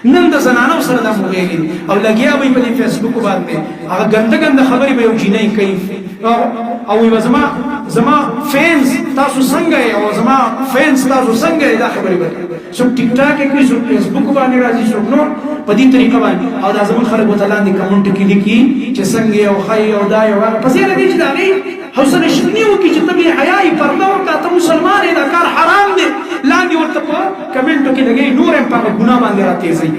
نن د زنانو سره دا موږي او لګیا وي په فیسبوک باندې هغه ګنده خبرې به یو جنۍ کوي او یو زما فینز تاسو څنګه او زما فینز تاسو څنګه دا خبرې وکړي سو ټیک ټاک کې سو فیسبوک باندې راځي سو نو په دې طریقه باندې او دا زمون خلک وتلاندې کمنټ کې لیکي چې څنګه او خای او دا یو پسې راځي چې دا غي حوصله شنی وکي چې ته به حیا پرده وکړه ته مسلمان یې دا کار حرام دی لاندې ورته په کمنټو کې لګي نور هم په ګناه باندې راتېږي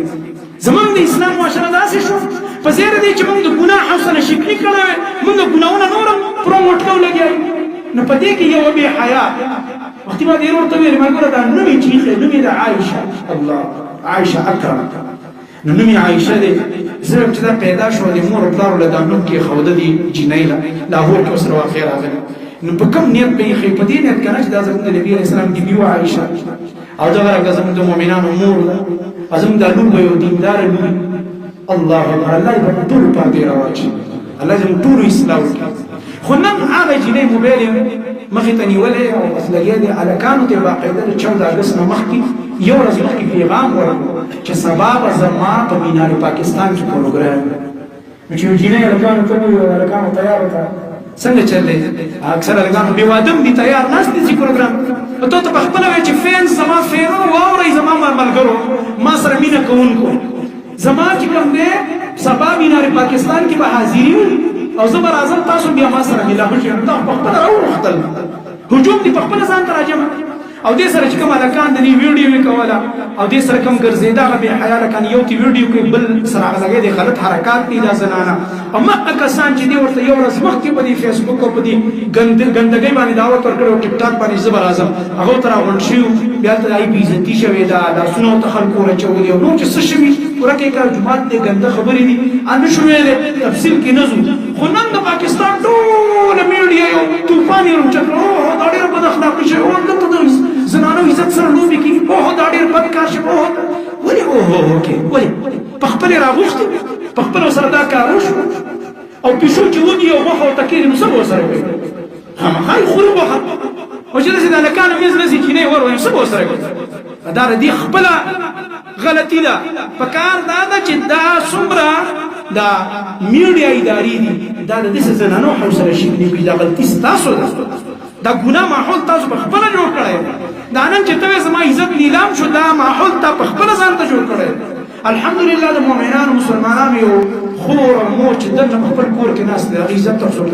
زمون د اسلام معاشره داسې شو په زیر دي چې موږ د ګناه حوصله شکلی کړو موږ ګناونه نورم پروموټ کوو لګي نو په دې کې یو به حیا وخت ما دې ورته ویل ما ګوره دا نوې چیخه نوې د عائشه الله عائشه اکرم نو نوې عائشه دې زه چې دا پیدا شو د مور پلار له دانو کې خوده دي جنیلا لاهور کې اوس راخیر راغلی نو په کوم نیت به یې په دې نیت کنه چې دا زموږ د نبی رسول الله دی بیو عائشه او دا راګه زموږ د مؤمنانو مور ازم دا لور یو دیندار لور الله اکبر الله دې ټول پاتې راوچی الله دې ټول اسلام خو نن هغه جنې موبایل مخې ته نیولې او اصلګیا دي الکانو ته باقاعده 14 اگست نه مخکې یو ورځ مخکې پیغام ورکړ چې سبا به زما په مینار پاکستان کې پروګرام چې جنې الکانو ته ویل الکانو تیار وکړه څنګه چلې اکثر الکانو به وادم دي تیار نشته چې پروګرام ته ته خپل وای چې فین زما فین او اوري زما ملګرو ما سره مینا کوونکو زما چې کوم دې سبا مینار پاکستان کې به حاضرین او زبر اعظم تاسو بیا ما سره ملا شئ دا په خپل راوړل هجوم دي په خپل ځان تراجم او دې سره چې کوم الکان د ویډیو وکولا او دې سره کوم ګرځیدا به حیا لکان یو تی ویډیو کې بل سره هغه دې غلط حرکات دي دا زنانه او مکه کسان چې دې ورته یو ورځ مخکې په دې فیسبوک او په دې ګندګي باندې دعوت ورکړو ټیک ټاک باندې زبر اعظم هغه تر ونشيو بیا ته ای بیزتی شوی دا سونو ته خلکو راچولې او نو چې څه شوی ورکه کار جماعت دې ګنده خبرې دي ان شوې تفصیل کې نزو خو نن د پاکستان ټول میډیا یو طوفان یې راچلو دا ډېر بد اخلاق شي او دته زنانو عزت سره لوبي کې او دا ډېر بد کار شي او ولې اوکې ولې په خپل راغوښتي په خپل سره دا کار وشو او پښو چې ودی او وخت تکیر نو سبو سره وي هم هاي خرب وخت او چې دا نه کان مېز نسی کې نه ورو سبو سره دا دې خپل غلطی ده پکار دا چې دا څومره دا میډیا ادارې دي دا د دې زنانو حوصله شي نه دا غلطی تاسو ده دا ګناه ماحول تاسو په خپل جوړ کړی دا نن چې ته زما عزت نیلام شو دا ماحول ته په خپل ځان ته جوړ کړی الحمدلله د مؤمنانو مسلمانانو یو خور او مور چې دلته خپل کور کې ناست دي عزت تاسو